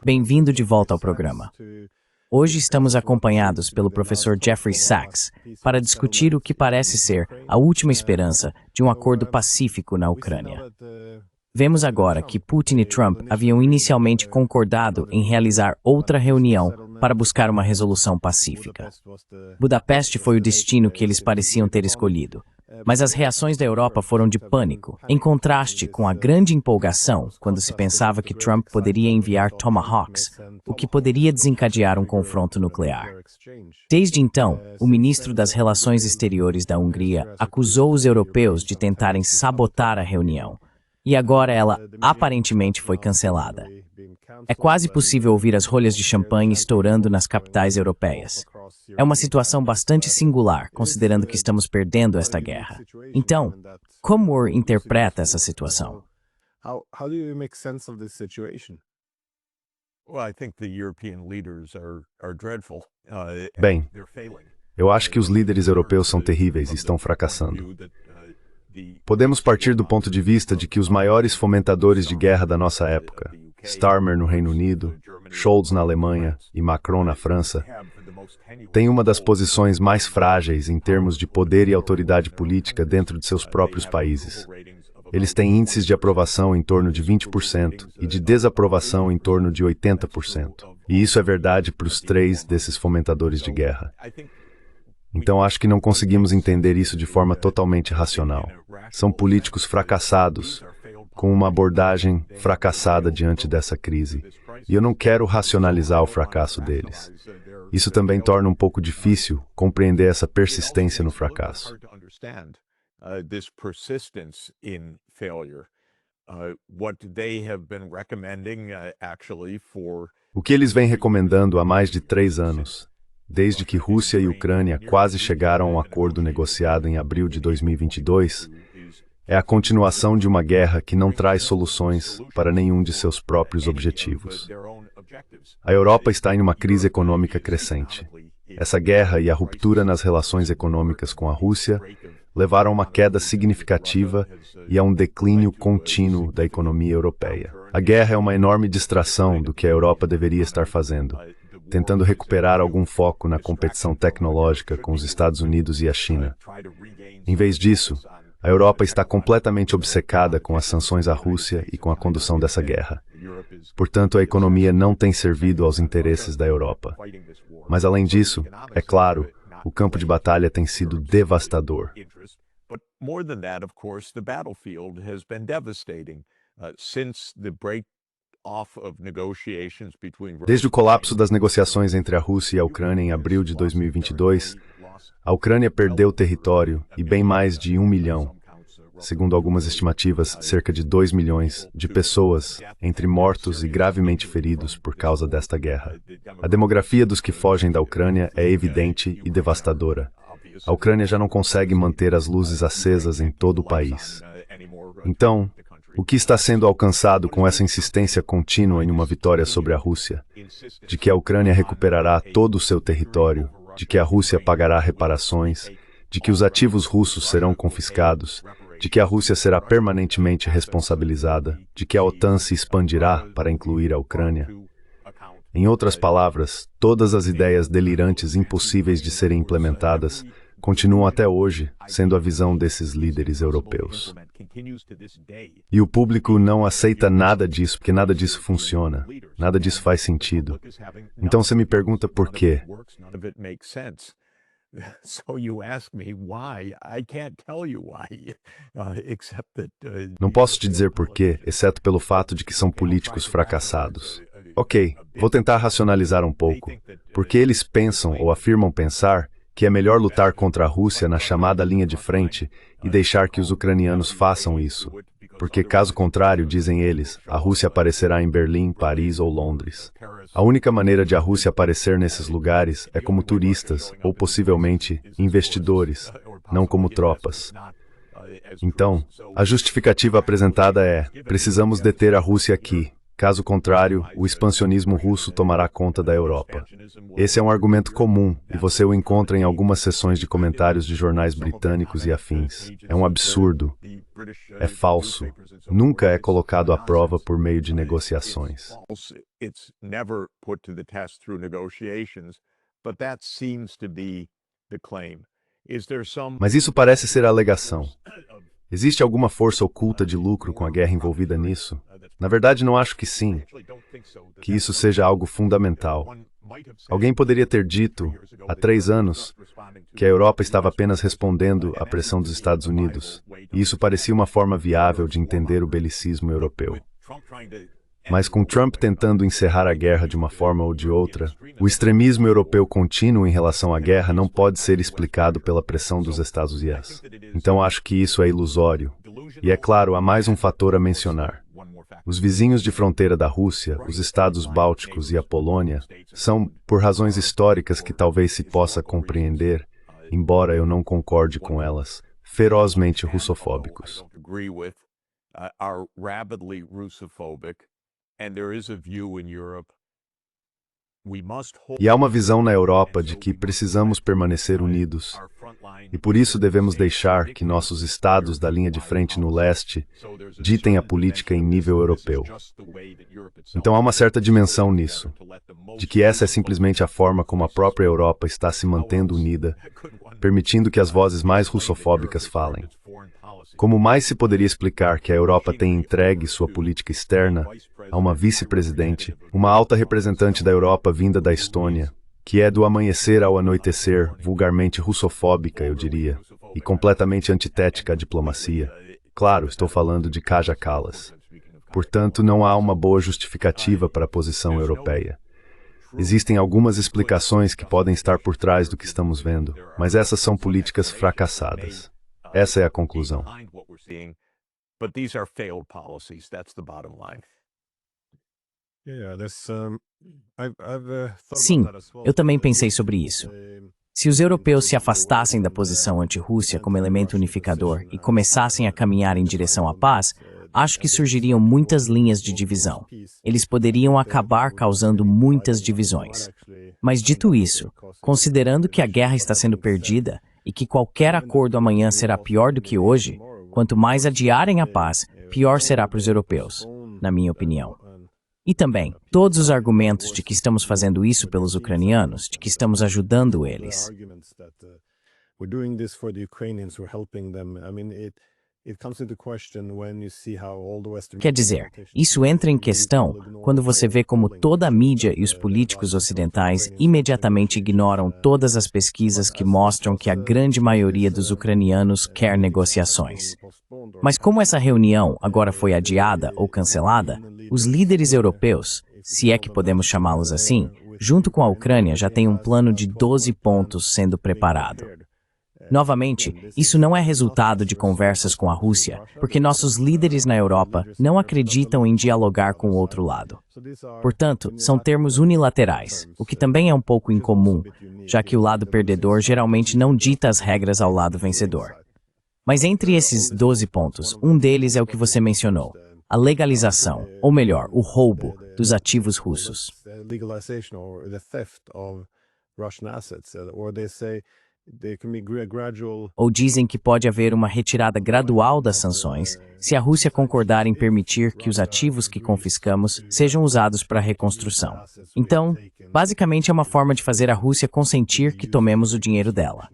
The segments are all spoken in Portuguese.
Bem-vindo de volta ao programa. Hoje estamos acompanhados pelo professor Jeffrey Sachs para discutir o que parece ser a última esperança de um acordo pacífico na Ucrânia. Vemos agora que Putin e Trump haviam inicialmente concordado em realizar outra reunião para buscar uma resolução pacífica. Budapeste foi o destino que eles pareciam ter escolhido, mas as reações da Europa foram de pânico, em contraste com a grande empolgação quando se pensava que Trump poderia enviar Tomahawks, o que poderia desencadear um confronto nuclear. Desde então, o ministro das Relações Exteriores da Hungria acusou os europeus de tentarem sabotar a reunião. E agora ela, aparentemente, foi cancelada. É quase possível ouvir as rolhas de champanhe estourando nas capitais europeias. É uma situação bastante singular, considerando que estamos perdendo esta guerra. Então, como Moore interpreta essa situação? Bem, eu acho que os líderes europeus são terríveis e estão fracassando. Podemos partir do ponto de vista de que os maiores fomentadores de guerra da nossa época, Starmer no Reino Unido, Scholz na Alemanha e Macron na França, têm uma das posições mais frágeis em termos de poder e autoridade política dentro de seus próprios países. Eles têm índices de aprovação em torno de 20% e de desaprovação em torno de 80%. E isso é verdade para os três desses fomentadores de guerra. Então acho que não conseguimos entender isso de forma totalmente racional. São políticos fracassados, com uma abordagem fracassada diante dessa crise. E eu não quero racionalizar o fracasso deles. Isso também torna um pouco difícil compreender essa persistência no fracasso. O que eles vêm recomendando há mais de 3 anos, desde que Rússia e Ucrânia quase chegaram a um acordo negociado em abril de 2022, é a continuação de uma guerra que não traz soluções para nenhum de seus próprios objetivos. A Europa está em uma crise econômica crescente. Essa guerra e a ruptura nas relações econômicas com a Rússia levaram a uma queda significativa e a um declínio contínuo da economia europeia. A guerra é uma enorme distração do que a Europa deveria estar fazendo, tentando recuperar algum foco na competição tecnológica com os Estados Unidos e a China. Em vez disso, a Europa está completamente obcecada com as sanções à Rússia e com a condução dessa guerra. Portanto, a economia não tem servido aos interesses da Europa. Mas, além disso, é claro, o campo de batalha tem sido devastador. Desde o colapso das negociações entre a Rússia e a Ucrânia em abril de 2022, a Ucrânia perdeu território e bem mais de 1 milhão, segundo algumas estimativas, cerca de 2 milhões de pessoas, entre mortos e gravemente feridos por causa desta guerra. A demografia dos que fogem da Ucrânia é evidente e devastadora. A Ucrânia já não consegue manter as luzes acesas em todo o país. Então, o que está sendo alcançado com essa insistência contínua em uma vitória sobre a Rússia? De que a Ucrânia recuperará todo o seu território, de que a Rússia pagará reparações, de que os ativos russos serão confiscados, de que a Rússia será permanentemente responsabilizada, de que a OTAN se expandirá para incluir a Ucrânia. Em outras palavras, todas as ideias delirantes impossíveis de serem implementadas continuam até hoje sendo a visão desses líderes europeus. E o público não aceita nada disso, porque nada disso funciona, nada disso faz sentido. Então você me pergunta por quê? Não posso te dizer por quê, exceto pelo fato de que são políticos fracassados. Ok, vou tentar racionalizar um pouco. Porque eles pensam ou afirmam pensar que é melhor lutar contra a Rússia na chamada linha de frente e deixar que os ucranianos façam isso. Porque, caso contrário, dizem eles, a Rússia aparecerá em Berlim, Paris ou Londres. A única maneira de a Rússia aparecer nesses lugares é como turistas ou, possivelmente, investidores, não como tropas. Então, a justificativa apresentada é: precisamos deter a Rússia aqui. Caso contrário, o expansionismo russo tomará conta da Europa. Esse é um argumento comum e você o encontra em algumas seções de comentários de jornais britânicos e afins. É um absurdo. É falso. Nunca é colocado à prova por meio de negociações. Mas isso parece ser a alegação. Existe alguma força oculta de lucro com a guerra envolvida nisso? Na verdade, não acho que sim, que isso seja algo fundamental. Alguém poderia ter dito, há 3 anos, que a Europa estava apenas respondendo à pressão dos Estados Unidos, e isso parecia uma forma viável de entender o belicismo europeu. Mas com Trump tentando encerrar a guerra de uma forma ou de outra, o extremismo europeu contínuo em relação à guerra não pode ser explicado pela pressão dos Estados Unidos. Então acho que isso é ilusório. E é claro, há mais um fator a mencionar. Os vizinhos de fronteira da Rússia, os estados bálticos e a Polônia, são, por razões históricas que talvez se possa compreender, embora eu não concorde com elas, ferozmente russofóbicos. E há uma visão na Europa de que precisamos permanecer unidos, e por isso devemos deixar que nossos estados da linha de frente no leste ditem a política em nível europeu. Então há uma certa dimensão nisso, de que essa é simplesmente a forma como a própria Europa está se mantendo unida, permitindo que as vozes mais russofóbicas falem. Como mais se poderia explicar que a Europa tem entregue sua política externa a uma vice-presidente, uma alta representante da Europa vinda da Estônia, que é do amanhecer ao anoitecer, vulgarmente russofóbica, eu diria, e completamente antitética à diplomacia. Claro, estou falando de Kaja Kallas. Portanto, não há uma boa justificativa para a posição europeia. Existem algumas explicações que podem estar por trás do que estamos vendo, mas essas são políticas fracassadas. Essa é a conclusão. Sim, eu também pensei sobre isso. Se os europeus se afastassem da posição anti-Rússia como elemento unificador e começassem a caminhar em direção à paz, acho que surgiriam muitas linhas de divisão. Eles poderiam acabar causando muitas divisões. Mas dito isso, considerando que a guerra está sendo perdida e que qualquer acordo amanhã será pior do que hoje, quanto mais adiarem a paz, pior será para os europeus, na minha opinião. E também, todos os argumentos de que estamos fazendo isso pelos ucranianos, de que estamos ajudando eles. Quer dizer, isso entra em questão quando você vê como toda a mídia e os políticos ocidentais imediatamente ignoram todas as pesquisas que mostram que a grande maioria dos ucranianos quer negociações. Mas como essa reunião agora foi adiada ou cancelada, os líderes europeus, se é que podemos chamá-los assim, junto com a Ucrânia já têm um plano de 12 pontos sendo preparado. Novamente, isso não é resultado de conversas com a Rússia, porque nossos líderes na Europa não acreditam em dialogar com o outro lado. Portanto, são termos unilaterais, o que também é um pouco incomum, já que o lado perdedor geralmente não dita as regras ao lado vencedor. Mas entre esses 12 pontos, um deles é o que você mencionou, a legalização, ou melhor, o roubo dos ativos russos. Ou dizem que pode haver uma retirada gradual das sanções se a Rússia concordar em permitir que os ativos que confiscamos sejam usados para a reconstrução. Então, basicamente é uma forma de fazer a Rússia consentir que tomemos o dinheiro dela.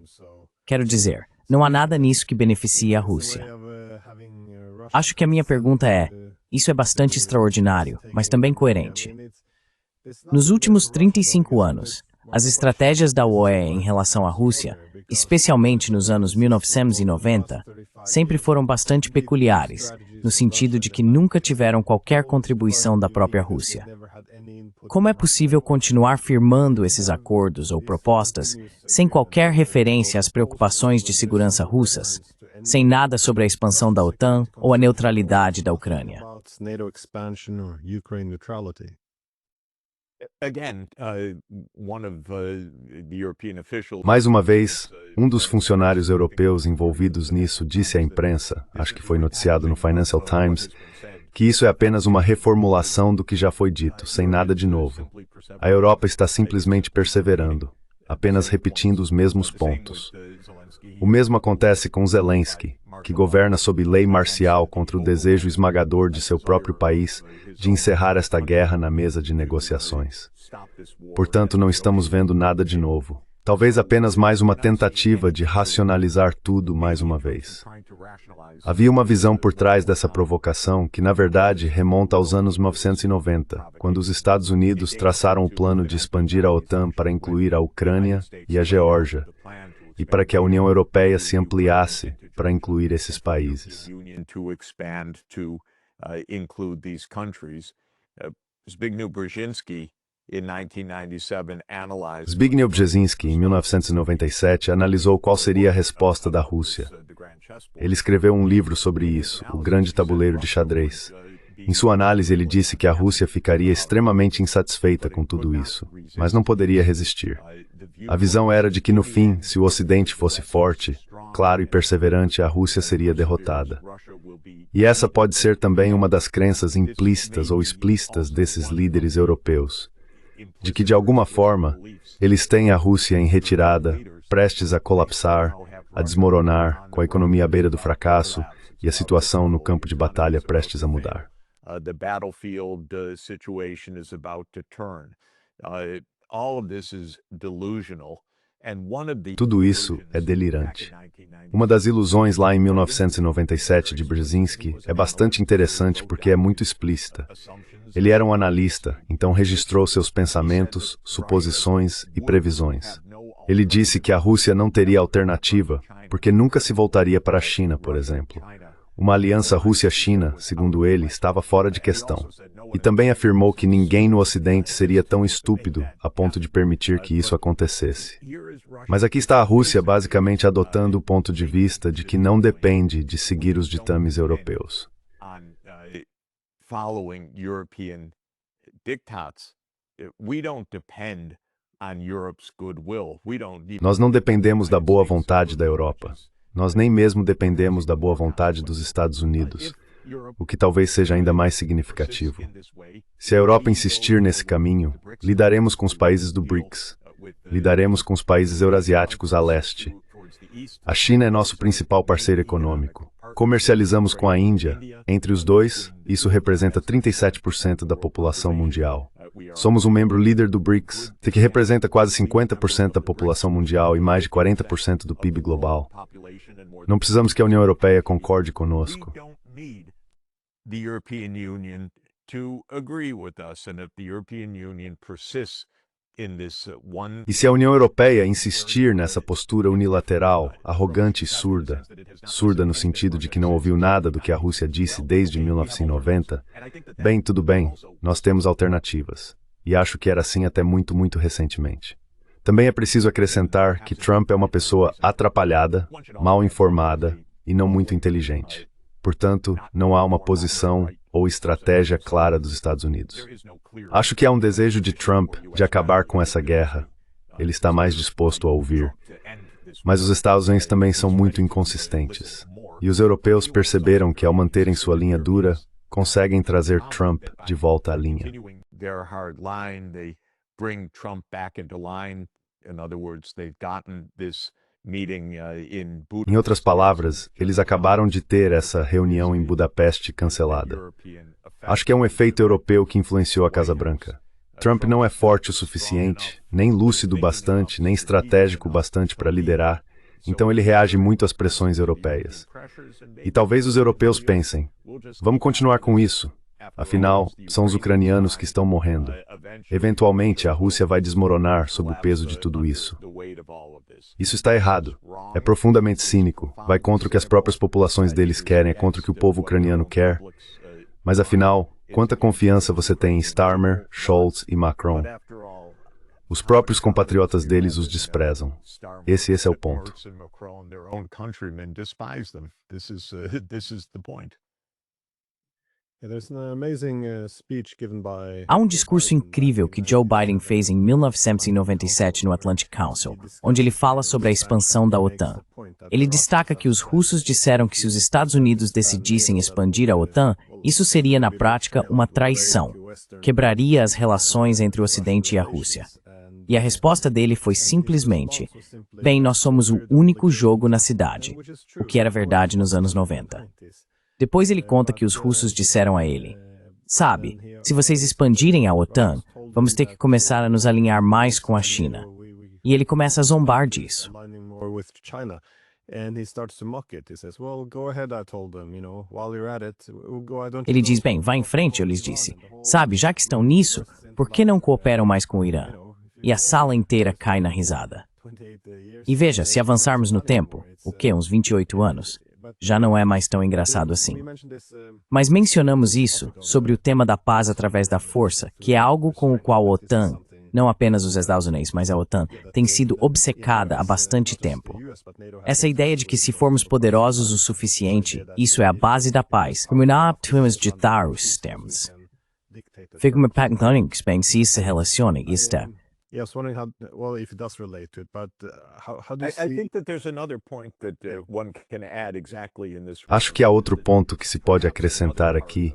Quero dizer, não há nada nisso que beneficie a Rússia. Acho que a minha pergunta é, isso é bastante extraordinário, mas também coerente. Nos últimos 35 anos, as estratégias da UE em relação à Rússia, especialmente nos anos 1990, sempre foram bastante peculiares, no sentido de que nunca tiveram qualquer contribuição da própria Rússia. Como é possível continuar firmando esses acordos ou propostas sem qualquer referência às preocupações de segurança russas, sem nada sobre a expansão da OTAN ou a neutralidade da Ucrânia? Mais uma vez, um dos funcionários europeus envolvidos nisso disse à imprensa, acho que foi noticiado no Financial Times, que isso é apenas uma reformulação do que já foi dito, sem nada de novo. A Europa está simplesmente perseverando, apenas repetindo os mesmos pontos. O mesmo acontece com Zelensky, que governa sob lei marcial contra o desejo esmagador de seu próprio país de encerrar esta guerra na mesa de negociações. Portanto, não estamos vendo nada de novo. Talvez apenas mais uma tentativa de racionalizar tudo mais uma vez. Havia uma visão por trás dessa provocação que, na verdade, remonta aos anos 1990, quando os Estados Unidos traçaram o plano de expandir a OTAN para incluir a Ucrânia e a Geórgia, e para que a União Europeia se ampliasse para incluir esses países. Zbigniew Brzezinski, em 1997, analisou qual seria a resposta da Rússia. Ele escreveu um livro sobre isso, O Grande Tabuleiro de Xadrez. Em sua análise, ele disse que a Rússia ficaria extremamente insatisfeita com tudo isso, mas não poderia resistir. A visão era de que, no fim, se o Ocidente fosse forte, claro e perseverante, a Rússia seria derrotada. E essa pode ser também uma das crenças implícitas ou explícitas desses líderes europeus, de que, de alguma forma, eles têm a Rússia em retirada, prestes a colapsar, a desmoronar, com a economia à beira do fracasso e a situação no campo de batalha prestes a mudar. Tudo isso é delirante. Uma das ilusões lá em 1997 de Brzezinski é bastante interessante porque é muito explícita. Ele era um analista, então registrou seus pensamentos, suposições e previsões. Ele disse que a Rússia não teria alternativa, porque nunca se voltaria para a China, por exemplo. Uma aliança Rússia-China, segundo ele, estava fora de questão. E também afirmou que ninguém no Ocidente seria tão estúpido a ponto de permitir que isso acontecesse. Mas aqui está a Rússia basicamente adotando o ponto de vista de que não depende de seguir os ditames europeus. Nós não dependemos da boa vontade da Europa. Nós nem mesmo dependemos da boa vontade dos Estados Unidos, o que talvez seja ainda mais significativo. Se a Europa insistir nesse caminho, lidaremos com os países do BRICS, lidaremos com os países eurasiáticos a leste. A China é nosso principal parceiro econômico. Comercializamos com a Índia. Entre os dois, isso representa 37% da população mundial. Somos um membro líder do BRICS, que representa quase 50% da população mundial e mais de 40% do PIB global. Não precisamos que a União Europeia concorde conosco. E se a União Europeia insistir nessa postura unilateral, arrogante e surda, surda no sentido de que não ouviu nada do que a Rússia disse desde 1990, bem, tudo bem, nós temos alternativas. E acho que era assim até muito, muito recentemente. Também é preciso acrescentar que Trump é uma pessoa atrapalhada, mal informada e não muito inteligente. Portanto, não há uma posição ou estratégia clara dos Estados Unidos. Acho que há um desejo de Trump de acabar com essa guerra. Ele está mais disposto a ouvir. Mas os Estados Unidos também são muito inconsistentes. E os europeus perceberam que, ao manterem sua linha dura, conseguem trazer Trump de volta à linha. Em outras palavras, eles acabaram de ter essa reunião em Budapeste cancelada. Acho que é um efeito europeu que influenciou a Casa Branca. Trump não é forte o suficiente, nem lúcido bastante, nem estratégico bastante para liderar, então ele reage muito às pressões europeias. E talvez os europeus pensem, vamos continuar com isso. Afinal, são os ucranianos que estão morrendo. Eventualmente, a Rússia vai desmoronar sob o peso de tudo isso. Isso está errado. É profundamente cínico. Vai contra o que as próprias populações deles querem, é contra o que o povo ucraniano quer. Mas afinal, quanta confiança você tem em Starmer, Scholz e Macron? Os próprios compatriotas deles os desprezam. Esse é o ponto. Há um discurso incrível que Joe Biden fez em 1997 no Atlantic Council, onde ele fala sobre a expansão da OTAN. Ele destaca que os russos disseram que se os Estados Unidos decidissem expandir a OTAN, isso seria na prática uma traição, quebraria as relações entre o Ocidente e a Rússia. E a resposta dele foi simplesmente: bem, nós somos o único jogo na cidade, o que era verdade nos anos 90. Depois ele conta que os russos disseram a ele: sabe, se vocês expandirem a OTAN, vamos ter que começar a nos alinhar mais com a China. E ele começa a zombar disso. Ele diz, bem, vá em frente, eu lhes disse. Sabe, já que estão nisso, por que não cooperam mais com o Irã? E a sala inteira cai na risada. E veja, se avançarmos no tempo, o quê, uns 28 anos? Já não é mais tão engraçado assim. Mas mencionamos isso sobre o tema da paz através da força, que é algo com o qual a OTAN, não apenas os Estados Unidos, mas a OTAN, tem sido obcecada há bastante tempo. Essa ideia de que se formos poderosos o suficiente, isso é a base da paz. Como não podemos ditar os termos. Fico me perguntando bem se isso se relaciona, isto é. Yeah, I was wondering if it does relate to it, but how do you see? I think that there's another point that one can add exactly in this. Acho que há outro ponto que se pode acrescentar aqui,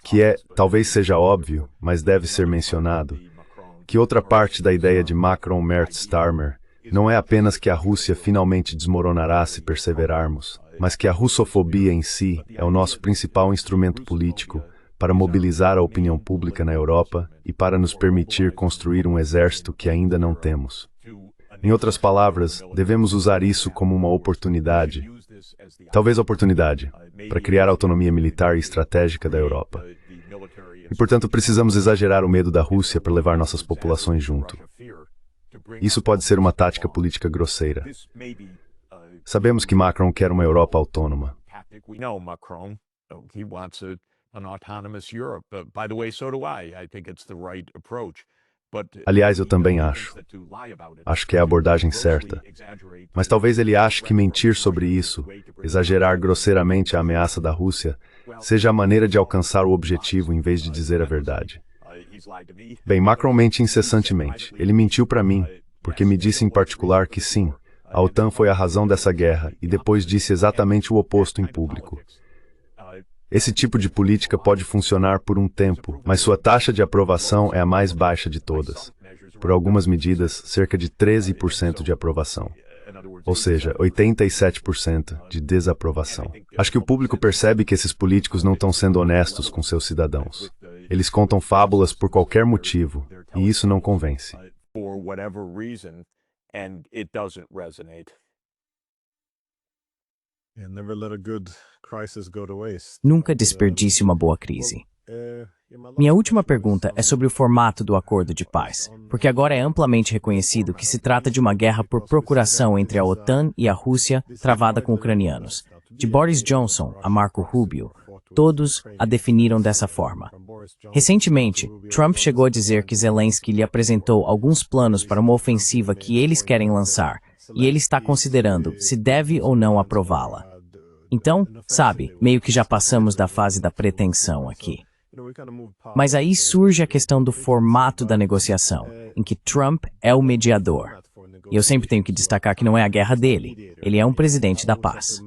que é, talvez seja óbvio, mas deve ser mencionado, que outra parte da ideia de Macron-Merz-Starmer não é apenas que a Rússia finalmente desmoronará se perseverarmos, mas que a russofobia em si é o nosso principal instrumento político para mobilizar a opinião pública na Europa e para nos permitir construir um exército que ainda não temos. Em outras palavras, devemos usar isso como uma oportunidade, talvez oportunidade, para criar autonomia militar e estratégica da Europa. E, portanto, precisamos exagerar o medo da Rússia para levar nossas populações junto. Isso pode ser uma tática política grosseira. Sabemos que Macron quer uma Europa autônoma. An autonomous Europe. By the way, so do I. I think it's the right approach. Aliás, eu também acho. Acho que é a abordagem certa. Mas talvez ele ache que mentir sobre isso, exagerar grosseiramente a ameaça da Rússia, seja a maneira de alcançar o objetivo em vez de dizer a verdade. Bem, Macron mente incessantemente. Ele mentiu para mim, porque me disse em particular que sim, a OTAN foi a razão dessa guerra e depois disse exatamente o oposto em público. Esse tipo de política pode funcionar por um tempo, mas sua taxa de aprovação é a mais baixa de todas. Por algumas medidas, cerca de 13% de aprovação. Ou seja, 87% de desaprovação. Acho que o público percebe que esses políticos não estão sendo honestos com seus cidadãos. Eles contam fábulas por qualquer motivo, e isso não convence. Nunca desperdice uma boa crise. Minha última pergunta é sobre o formato do acordo de paz, porque agora é amplamente reconhecido que se trata de uma guerra por procuração entre a OTAN e a Rússia, travada com ucranianos. De Boris Johnson a Marco Rubio, todos a definiram dessa forma. Recentemente, Trump chegou a dizer que Zelensky lhe apresentou alguns planos para uma ofensiva que eles querem lançar, e ele está considerando se deve ou não aprová-la. Então, sabe, meio que já passamos da fase da pretensão aqui. Mas aí surge a questão do formato da negociação, em que Trump é o mediador. E eu sempre tenho que destacar que não é a guerra dele, ele é um presidente da paz.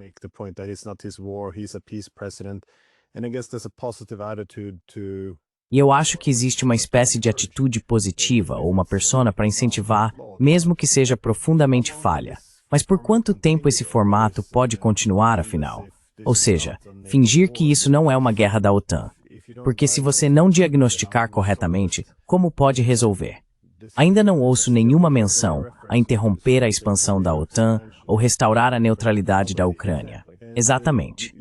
E eu acho que existe uma espécie de atitude positiva ou uma persona para incentivar, mesmo que seja profundamente falha. Mas por quanto tempo esse formato pode continuar, afinal? Ou seja, fingir que isso não é uma guerra da OTAN. Porque se você não diagnosticar corretamente, como pode resolver? Ainda não ouço nenhuma menção a interromper a expansão da OTAN ou restaurar a neutralidade da Ucrânia. Exatamente.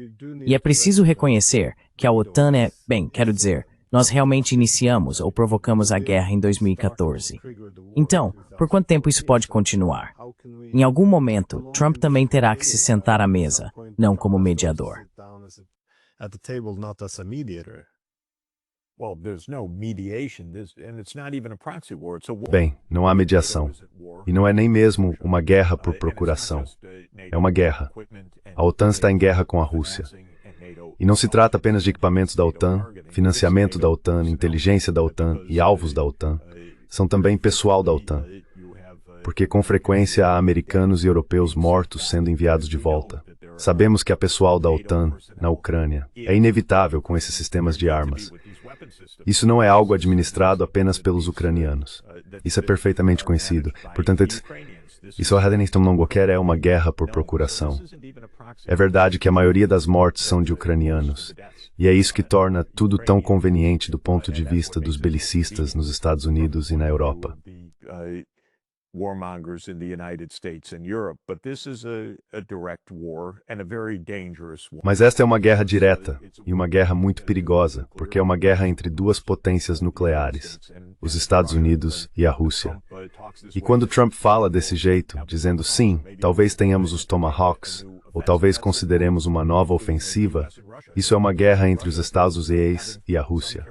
E é preciso reconhecer que a OTAN é, bem, quero dizer, nós realmente iniciamos ou provocamos a guerra em 2014. Então, por quanto tempo isso pode continuar? Em algum momento, Trump também terá que se sentar à mesa, não como mediador. Bem, não há mediação. E não é nem mesmo uma guerra por procuração. É uma guerra. A OTAN está em guerra com a Rússia. E não se trata apenas de equipamentos da OTAN, financiamento da OTAN, inteligência da OTAN e alvos da OTAN. São também pessoal da OTAN, porque com frequência há americanos e europeus mortos sendo enviados de volta. Sabemos que há pessoal da OTAN na Ucrânia. É inevitável com esses sistemas de armas. Isso não é algo administrado apenas pelos ucranianos. Isso é perfeitamente conhecido. Portanto, isso é uma guerra por procuração. É verdade que a maioria das mortes são de ucranianos. E é isso que torna tudo tão conveniente do ponto de vista dos belicistas nos Estados Unidos e na Europa. Warmongers in the United States and Europe, but this is a direct war and a very dangerous war. Mas esta é uma guerra direta e uma guerra muito perigosa, porque é uma guerra entre duas potências nucleares, os Estados Unidos e a Rússia. E quando Trump fala desse jeito, dizendo sim, talvez tenhamos os Tomahawks, ou talvez consideremos uma nova ofensiva, isso é uma guerra entre os Estados Unidos e a Rússia.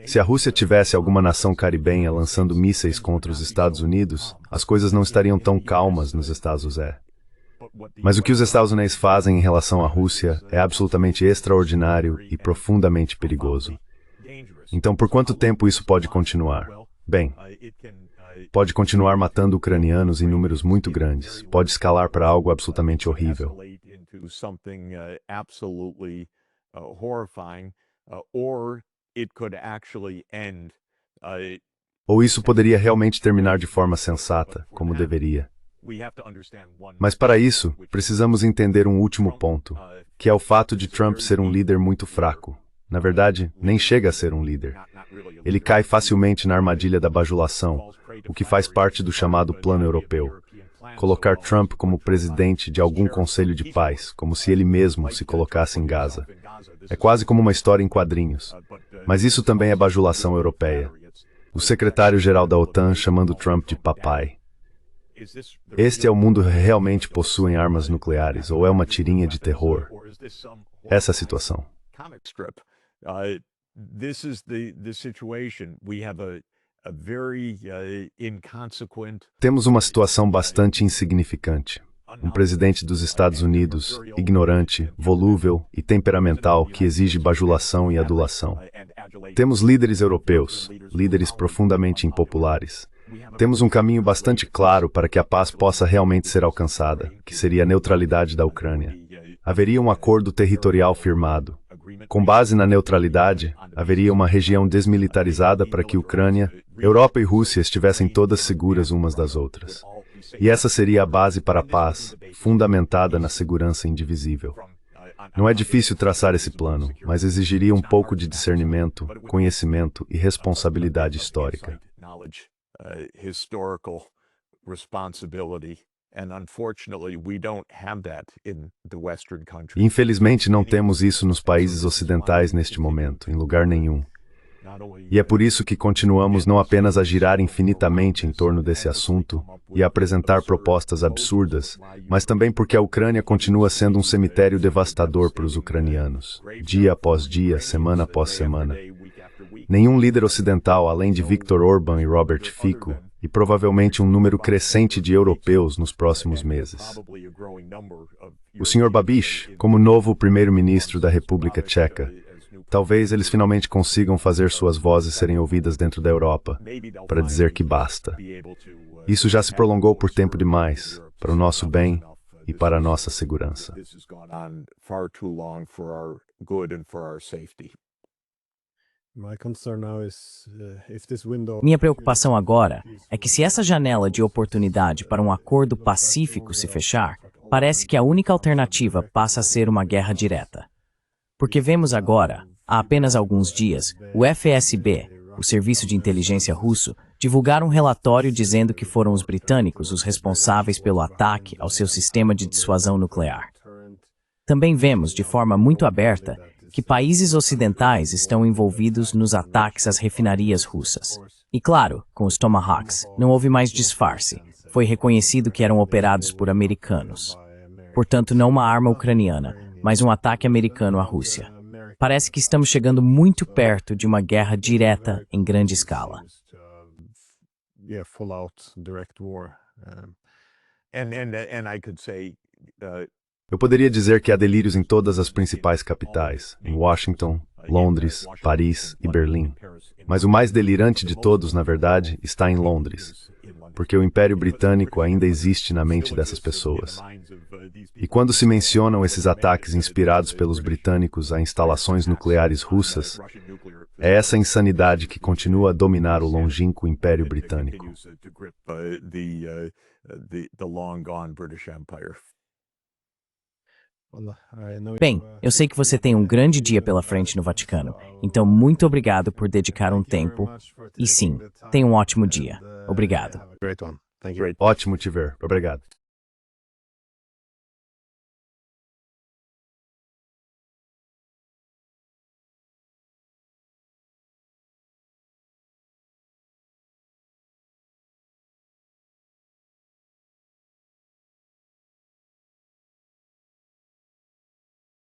Se a Rússia tivesse alguma nação caribenha lançando mísseis contra os Estados Unidos, as coisas não estariam tão calmas nos Estados Unidos. Mas o que os Estados Unidos fazem em relação à Rússia é absolutamente extraordinário e profundamente perigoso. Então, por quanto tempo isso pode continuar? Bem, pode continuar matando ucranianos em números muito grandes, pode escalar para algo absolutamente horrível. Ou isso poderia realmente terminar de forma sensata, como deveria. Mas para isso, precisamos entender um último ponto, que é o fato de Trump ser um líder muito fraco. Na verdade, nem chega a ser um líder. Ele cai facilmente na armadilha da bajulação, o que faz parte do chamado Plano Europeu. Colocar Trump como presidente de algum conselho de paz, como se ele mesmo se colocasse em Gaza. É quase como uma história em quadrinhos. Mas isso também é bajulação europeia. O secretário-geral da OTAN chamando Trump de papai. Este é o mundo que realmente possui armas nucleares, ou é uma tirinha de terror? Essa é a situação. Temos uma situação bastante insignificante. Um presidente dos Estados Unidos, ignorante, volúvel e temperamental, que exige bajulação e adulação. Temos líderes europeus, líderes profundamente impopulares. Temos um caminho bastante claro para que a paz possa realmente ser alcançada, que seria a neutralidade da Ucrânia. Haveria um acordo territorial firmado. Com base na neutralidade, haveria uma região desmilitarizada para que Ucrânia, Europa e Rússia estivessem todas seguras umas das outras. E essa seria a base para a paz, fundamentada na segurança indivisível. Não é difícil traçar esse plano, mas exigiria um pouco de discernimento, conhecimento e responsabilidade histórica. Infelizmente, não temos isso nos países ocidentais neste momento, em lugar nenhum. E é por isso que continuamos não apenas a girar infinitamente em torno desse assunto e a apresentar propostas absurdas, mas também porque a Ucrânia continua sendo um cemitério devastador para os ucranianos, dia após dia, semana após semana. Nenhum líder ocidental, além de Viktor Orbán e Robert Fico, e provavelmente um número crescente de europeus nos próximos meses. O Sr. Babiš, como novo primeiro-ministro da República Tcheca, talvez eles finalmente consigam fazer suas vozes serem ouvidas dentro da Europa, para dizer que basta. Isso já se prolongou por tempo demais, para o nosso bem e para a nossa segurança. Minha preocupação agora é que se essa janela de oportunidade para um acordo pacífico se fechar, parece que a única alternativa passa a ser uma guerra direta. Porque vemos agora, há apenas alguns dias, o FSB, o Serviço de Inteligência Russo, divulgar um relatório dizendo que foram os britânicos os responsáveis pelo ataque ao seu sistema de dissuasão nuclear. Também vemos, de forma muito aberta, que países ocidentais estão envolvidos nos ataques às refinarias russas. E claro, com os Tomahawks, não houve mais disfarce. Foi reconhecido que eram operados por americanos. Portanto, não uma arma ucraniana, mas um ataque americano à Rússia. Parece que estamos chegando muito perto de uma guerra direta em grande escala. Eu poderia dizer que há delírios em todas as principais capitais, em Washington, Londres, Paris e Berlim. Mas o mais delirante de todos, na verdade, está em Londres, porque o Império Britânico ainda existe na mente dessas pessoas. E quando se mencionam esses ataques inspirados pelos britânicos a instalações nucleares russas, é essa insanidade que continua a dominar o longínquo Império Britânico. Bem, eu sei que você tem um grande dia pela frente no Vaticano, então muito obrigado por dedicar um tempo. E sim, tenha um ótimo dia. Obrigado. Ótimo te ver. Obrigado.